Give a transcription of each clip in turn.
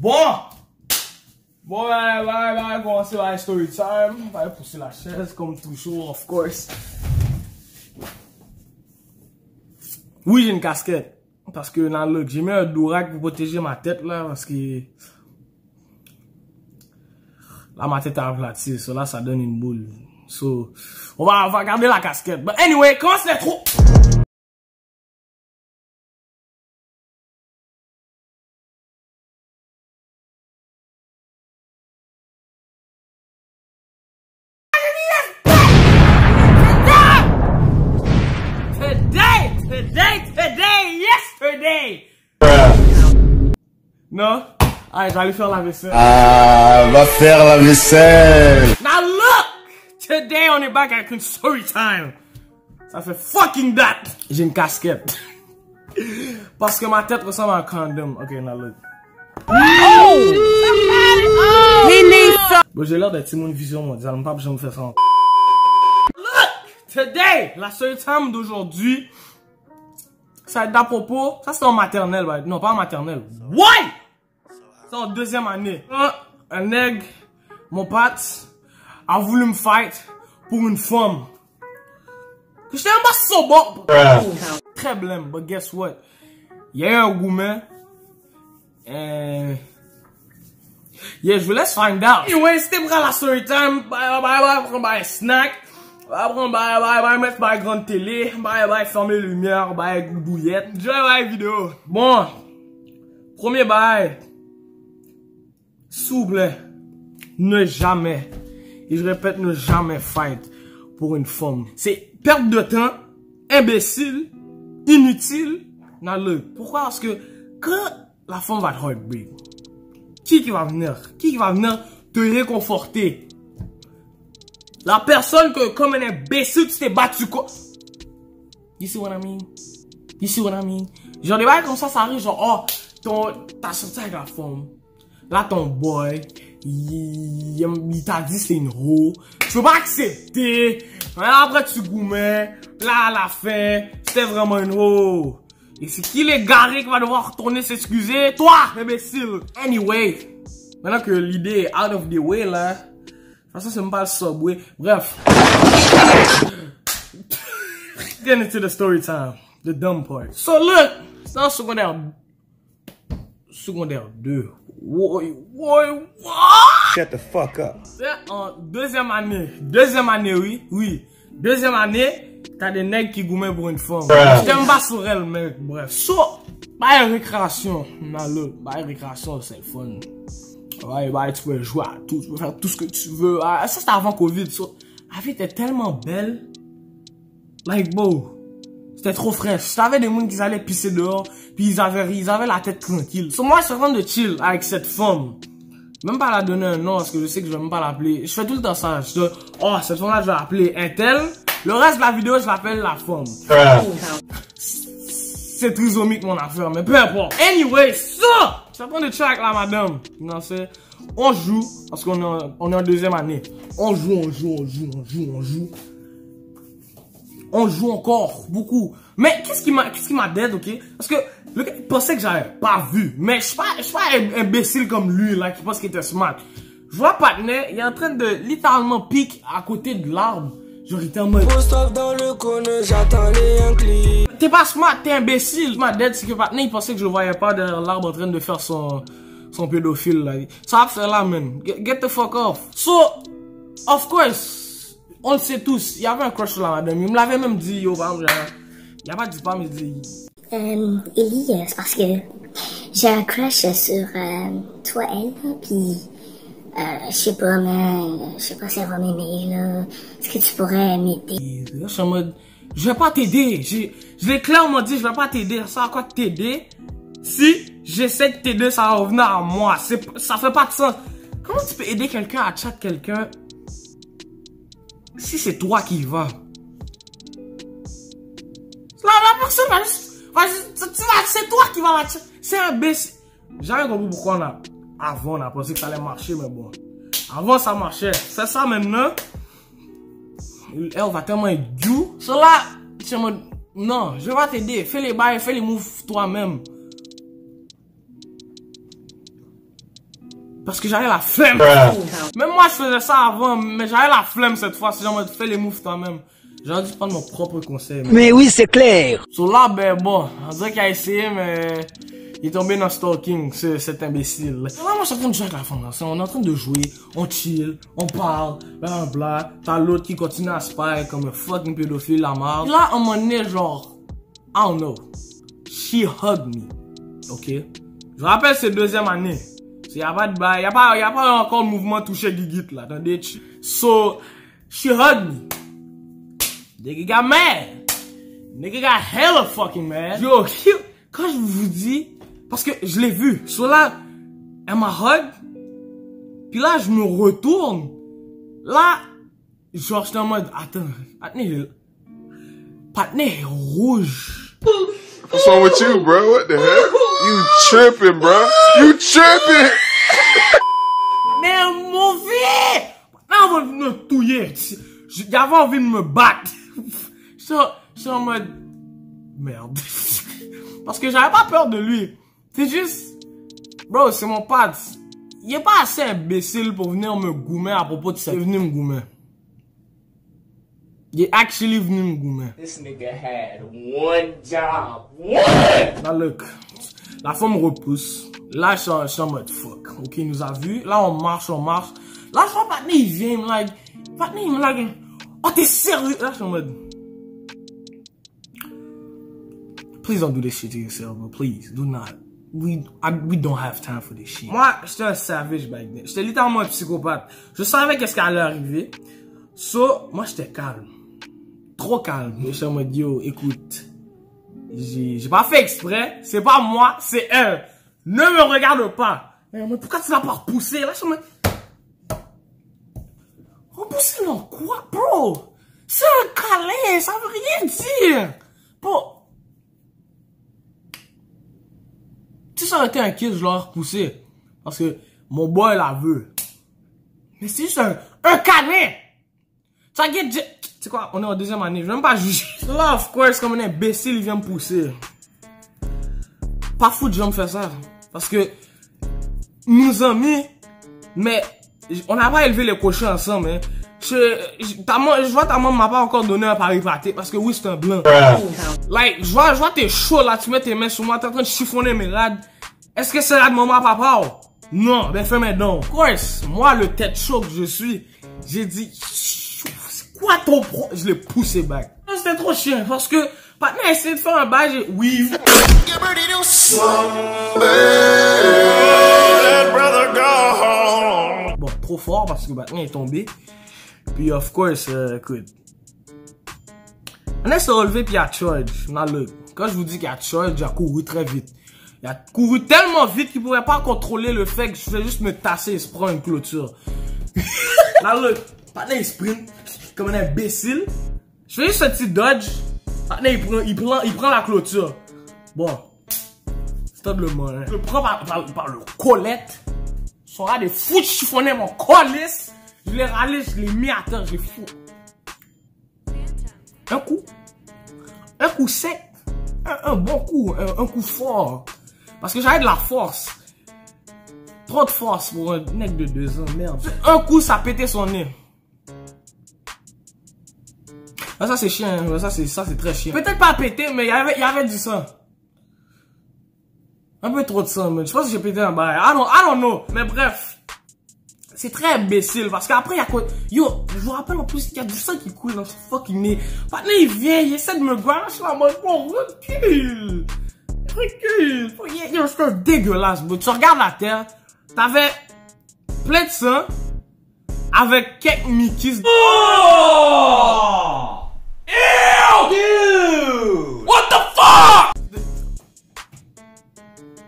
Bon, va commencer la story time. On va pousser la chaise comme toujours, of course. Oui, j'ai une casquette. Parce que dans le j'ai mis un dourac pour protéger ma tête là. Parce que là, ma tête a aplati. So là, ça donne une boule. So, on va garder la casquette. But anyway, comment c'est trop? Yesterday! Non? Allez, je vais aller faire la vaisselle. Ah, va faire la vaisselle. Now look! Today on est back avec une story time. Ça fait fucking that! J'ai une casquette. Parce que ma tête ressemble à un condom. Ok, now look. Oh! Bon, j'ai l'air d'être Simone Vision mondiale. Je pas besoin de faire ça. Look! Today! La story time d'aujourd'hui. Ça d'à propos, ça c'est en maternelle, right? Non pas en maternelle. Why? C'est en deuxième année. Un nègre, mon pote, a voulu me fight pour une femme. Que j'étais un so bon. Très blême, but guess what? Il y a eu un gourmet. Yeah, je vous laisse find out. Anyway, c'était pour la story time. Bye, snack. Bye, mettre ma grande télé, bye, fermer les lumières, bye, bouillette. Enjoy la vidéo. Bon, premier bail. S'il vous plaît, ne jamais, et je répète, ne jamais fight pour une femme. C'est perte de temps, imbécile, inutile, dans le. Pourquoi? Parce que quand la femme va te heartbreak, qui va venir? Qui va venir te réconforter? La personne que, comme un imbécile, tu t'es battu quoi? You see what I mean? You see what I mean? Genre, des bails comme ça arrive, genre, oh, t'as sorti avec la femme. Là, ton boy, il t'a dit c'est une roue. Tu peux pas accepter. Après, tu goumais. Là, à la fin, c'était vraiment une roue. Et c'est qui les garés qui va devoir retourner s'excuser? Toi, imbécile. Anyway, maintenant que l'idée est out of the way, là. Ça, c'est même pas le subway. Bref. Get into the story time. The dumb part. So, look. C'est en secondaire 2. What? Shut the fuck up. C'est en deuxième année. Deuxième année, oui. Deuxième année, t'as des nègres qui gourmet pour une femme. Je t'aime pas sur elle, mec. Bref. So, bah, récréation. Récréation, c'est le fun. Ouais, tu peux jouer à tout, tu peux faire tout ce que tu veux. Ça, c'était avant Covid. So, la vie était tellement belle. Like, bro, c'était trop fraîche. T'avais des gens qui allaient pisser dehors, puis ils avaient la tête tranquille. So, moi, je suis en train de chill avec cette femme. Même pas la donner un nom, parce que je sais que je vais même pas l'appeler. Je fais tout le temps ça. Je dis, oh, cette femme-là, je vais l'appeler un tel. Le reste de la vidéo, je l'appelle la femme. C'est trisomique mon affaire, mais peu importe. Anyway, ça! Je suis en train de chill avec la madame. Non, c'est, on joue, parce qu'on est en deuxième année. On joue. On joue encore, beaucoup. Mais qu'est-ce qui m'a dead, ok? Parce que le gars, il pensait que j'avais pas vu. Mais je suis pas imbécile comme lui, là, qui pense qu'il était smart. Je vois Patnais, il est en train de littéralement pique à côté de l'arbre. Genre, il était en mode. Dans le cône, j'attends les clics. T'es pas smart, t'es imbécile. Ma dead, c'est que Patnais, il pensait que je le voyais pas derrière l'arbre en train de faire son pédophile, là. Ça va faire là, man. Get the fuck off. So, of course, on le sait tous. Il y avait un crush sur la madame. Il me l'avait même dit, yo, par exemple, il a pas dit pas, mais il dit. Ellie, c'est parce que j'ai un crush sur toi, elle, puis je sais pas, mais je sais pas si elle va m'aimer, là. Est-ce que tu pourrais m'aider? Je suis en mode, je vais pas t'aider. Je l'ai clairement dit, je vais pas t'aider. Ça va quoi t'aider? Si j'essaie de t'aider, ça va revenir à moi. Ça fait pas de sens. Comment tu peux aider quelqu'un à chat quelqu'un si c'est toi qui y vas? La personne va juste, c'est toi qui vas la chat. C'est imbécile. J'avais compris pourquoi avant on a pensé que ça allait marcher, mais bon. Avant ça marchait. C'est ça maintenant. Elle va tellement être due. Cela, je me non, je vais t'aider. Fais les bails, fais les moves toi-même. Parce que j'avais la flemme. Même moi, je faisais ça avant, mais j'avais la flemme cette fois. C'est genre, fais les moves toi-même. J'aurais dû prendre mon propre conseil. Mais oui, c'est clair. So là, ben bon, on dirait qu'il a essayé, mais il est tombé dans stalking, cet imbécile. Là, moi, je suis en train de jouer avec la fondation. On est en train de jouer, on chill, on parle, blablabla. T'as l'autre qui continue à spy comme un fucking pédophile, la marde. Là, à un moment donné, genre, I don't know. She hugged me. Ok? Je rappelle, c'est deuxième année. Y a pas de bail, y a pas encore le mouvement toucher Gigit là, attendez. So, she hugged me. Nigga got mad. Nigga got hella fucking mad. Yo, quand je vous dis, parce que je l'ai vu. So là, elle m'a hug. Puis là, je me retourne. Là, genre, j'étais en mode, attends, Patnais rouge. What's wrong with you, bro? What the heck? You tripping, bro? You tripping! Mais mauvais! Là, on va me touiller. J'avais envie de me battre. J'étais en mode... Merde. Parce que j'avais pas peur de lui. C'est juste... Bro, c'est mon pote. Il est pas assez imbécile pour venir me goumer à propos de ça. Il est venu me goumer. Il est actually venu me goumer. This nigga had one job. One! Là, look. La femme me repousse. Là, je suis en mode fuck. Ok, il nous a vu. Là, on marche. Là, je vois Patnais, il vient, il me like, oh, t'es sérieux? Là, je suis en mode. Please don't do this shit to yourself, bro. Please, do not. We don't have time for this shit. Moi, j'étais un savage back then. J'étais littéralement un psychopathe. Je savais qu'est-ce qui allait arriver. So, moi, j'étais calme. Trop calme. J'étais en mode, yo, écoute. J'ai pas fait exprès. C'est pas moi, c'est elle. Ne me regarde pas. Mais pourquoi tu l'as pas repoussé? Là, je me... Repousser dans quoi, bro? C'est un câlin, ça veut rien dire. Bro. Si ça aurait été un kiss, je l'aurais repoussé. Parce que mon boy la veut. Mais c'est juste un câlin. Ça guette... Tu sais quoi, on est en deuxième année, je vais même pas juger. Là, of course, comme un imbécile, il vient me pousser. Pas fou de gens me faire ça. Parce que, nous amis, mais, on n'a pas élevé les cochons ensemble, hein. Je vois ta maman m'a pas encore donné un pari pâté, parce que oui, c'est un blanc. Like, je vois t'es chaud là, tu mets tes mains sur moi, t'es en train de chiffonner mes rades. Est-ce que c'est rade maman, papa? Non, ben fais maintenant. Of course, moi, le tête chaud que je suis, j'ai dit, quoi ton pro? Je l'ai poussé back. C'était trop chiant parce que Patnais a essayé de faire un bail, j'ai weave. Bon, trop fort parce que Patnais est tombé. Puis of course, écoute. On s'est relevé puis il a charge. Quand je vous dis qu'il a charge, il a couru très vite. Il a couru tellement vite qu'il pouvait pas contrôler le fait que je vais juste me tasser et se prendre une clôture. Là, le Patnais il sprint comme un imbécile. Je fais juste un petit dodge. Patnais il prend la clôture. Bon. Stop le mot, hein. Je le prends par le colette. Son rat de fou chiffonner mon colisse. Je l'ai râlé, je l'ai mis à terre, je l'ai fou. Un coup sec. Un bon coup, un coup fort. Parce que j'avais de la force. Trop de force pour un mec de 2 ans, merde. Un coup, ça a pété son nez. Ah, ça c'est chiant, ça c'est très chiant. Peut-être pas pété, mais il y avait du sang. Un peu trop de sang, mais je pense que j'ai pété un bail. I don't know. Mais bref. C'est très imbécile parce qu'après il y a quoi. Yo, je vous rappelle en plus qu'il y a du sang qui coule dans ce fucking nez. Patnais il vient, il essaie de me griller. Je suis en mode bon, recule. Yo, c'est dégueulasse, bro. Tu regardes la terre, t'avais plein de sang avec quelques Mickeys. Oh! Ew! Dude! What the fuck?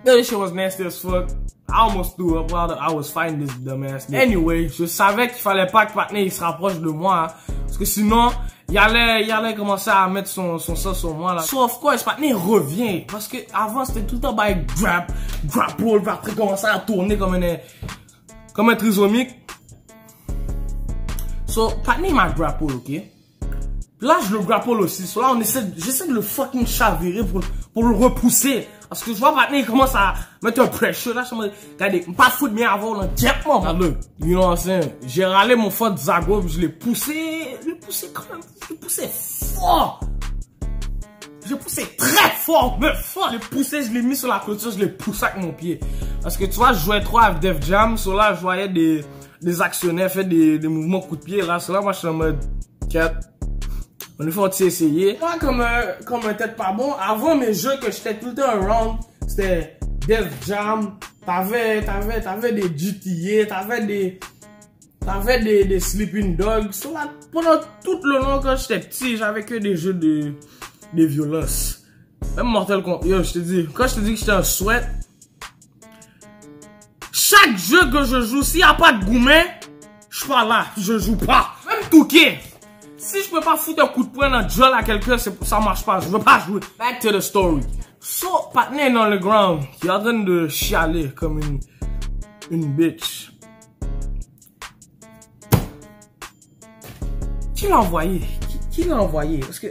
This shit was nasty as fuck. I almost threw up while I was fighting this dumbass. Anyway, je savais qu'il fallait pas que Patnais il se rapproche de moi, hein, parce que sinon, il allait commencer à mettre son sang sur moi là. So of course, Patnais revient, parce que avant c'était tout le temps by grapple, puis après commencer à tourner comme un trisomique. So Patnais m'a grapple, ok? Là je le grapple aussi. So là j'essaie de le fucking chavirer pour le repousser. Parce que je vois maintenant, il commence à mettre un pressure. Là, je me dis, regardez, pas foutre bien avant, là, directement. Regarde-le. You know what I'm saying? J'ai râlé mon fort Zago, puis je l'ai poussé quand même. Je l'ai poussé fort. J'ai poussé très fort, mais fort. Je l'ai poussé, je l'ai mis sur la clôture, je l'ai poussé avec mon pied. Parce que tu vois, je jouais trop avec Def Jam. Sur là, je voyais des actionnaires faire des mouvements coup de pied. Là, sur là, moi, je suis en mode 4. On est fait essayer. Moi, comme un tête pas bon, avant mes jeux que j'étais tout le temps around, c'était Def Jam. T'avais des GTA, t'avais des Sleeping Dogs. So là, pendant tout le long, quand j'étais petit, j'avais que des jeux de violence. Même Mortal Kombat. Yo, je te dis, quand je te dis que j'étais un sweat, chaque jeu que je joue, s'il n'y a pas de goumet, je suis pas là, je joue pas. Même Touquet. Si je peux pas foutre un coup de poing dans le jol à quelqu'un, ça marche pas, je veux pas jouer. Back to the story. So, partner dans le ground, il est en train de chialer comme une bitch. Qui l'a envoyé? Qui l'a envoyé? Parce que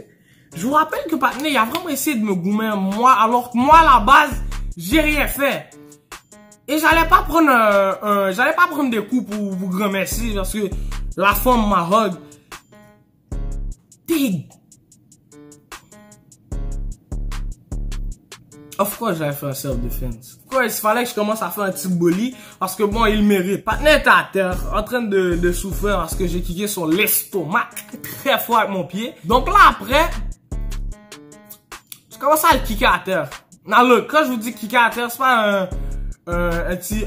je vous rappelle que partner, il a vraiment essayé de me goumer moi, alors que moi, à la base, j'ai rien fait. Et j'allais pas prendre des coups pour vous remercier parce que la femme m'a hug. Dig. Of course, j'avais fait un self-defense. Of course, il fallait que je commence à faire un petit bully parce que bon, il mérite. Partner était à terre, en train de souffrir parce que j'ai kické sur l'estomac très fort avec mon pied. Donc là, après, je commence à le kicker à terre. Non, look, quand je vous dis kicker à terre, c'est pas un petit...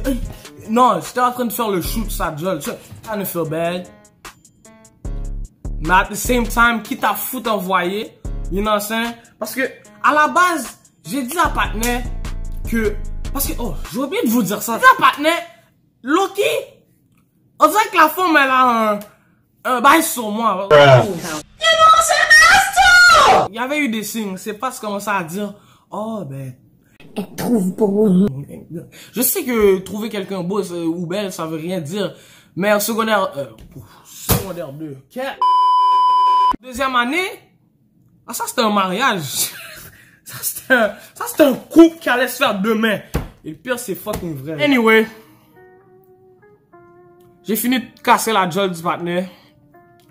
Non, j'étais en train de faire le shoot, ça jolle. I don't feel bad. Mais at the same time, quitte à foutre envoyer, you know what I'm saying? Parce que, à la base, j'ai dit à Partner que, parce que, oh, j'ai oublié de vous dire ça. J'ai dit à Partner, Loki, on dirait que la femme, elle a un bail sur moi. Il y avait eu des signes, c'est pas ce qu'on commençait à dire, oh, ben, Elle trouve beau. je sais que trouver quelqu'un beau ou belle, ça veut rien dire, mais en secondaire 2, deuxième année, ah, ça c'était un mariage. ça c'était un couple qui allait se faire demain. Et le pire, c'est fucking vrai. Anyway, j'ai fini de casser la gueule du partner.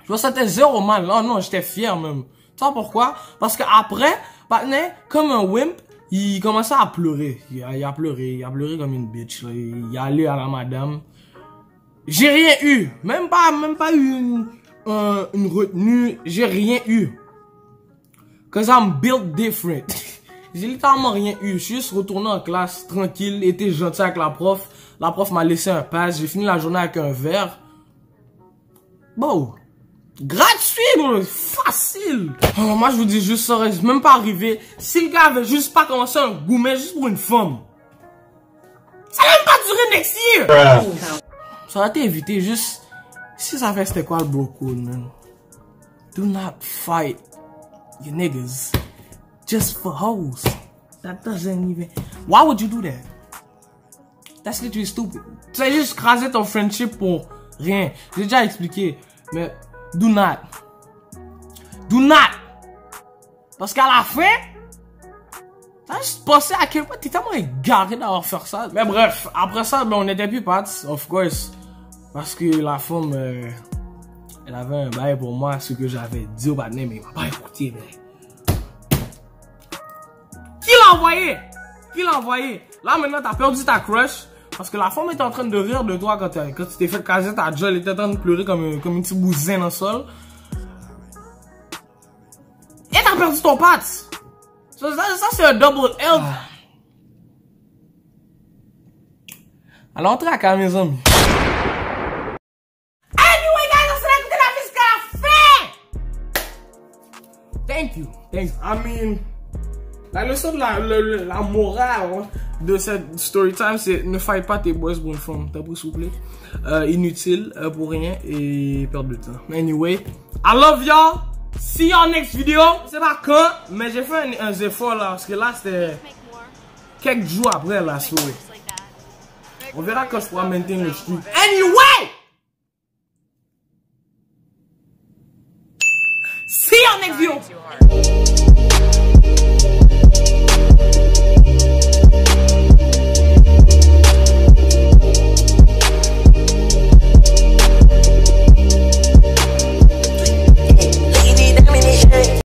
Je me sentais zéro mal. Oh non, j'étais fier même. Tu sais pourquoi? Parce qu'après, partner, comme un wimp, il commençait à pleurer. Il a pleuré comme une bitch. Là. Il est allé à la madame. J'ai rien eu. Même pas eu une retenue. J'ai rien eu. Cause I'm built different. J'ai littéralement rien eu. Je suis juste retourné en classe, tranquille, été gentil avec la prof. La prof m'a laissé un pass. J'ai fini la journée avec un verre. Bon. Gratuit, bro. Facile. Oh, moi, je vous dis juste, ça aurait même pas arrivé. Si le gars avait juste pas commencé un goumet juste pour une femme. Ça n'a même pas duré next year. Ça aurait été évité juste. Si ça fait c'était quoi le bro code, man? Do not fight you niggas just for hoes. That doesn't even. Why would you do that? That's literally stupid. Tu as juste crasé ton friendship pour rien. J'ai déjà expliqué. Mais do not. Do not. Parce qu'à la fin, t'as juste pensé à quel point t'es tellement égaré d'avoir fait ça. Mais bref, après ça, ben, on était plus potes, of course. Parce que la femme, elle avait un bail pour moi, ce que j'avais dit au partner, mais il m'a pas écouté, mais. Qui l'a envoyé? Qui l'a envoyé? Là, maintenant, t'as perdu ta crush. Parce que la femme était en train de rire de toi quand tu t'es fait caser ta gueule. Elle était en train de pleurer comme un petit bousin dans le sol. Et t'as perdu ton pote. Ça c'est un double L. Alors, entrez à mes amis. Anyway, guys, on s'est écouté la musique à la fin. Thank you. I mean, la leçon de la morale de cette story time, c'est ne fight pas tes boys pour une femme. T'as pris, s'il vous plaît. Inutile, pour rien et perdre de temps. Anyway, I love y'all. See y'all next video. Je sais pas quand, mais j'ai fait un effort là. Parce que là, c'était quelques jours après la soirée. On verra quand je pourrai maintenir le stream. Anyway!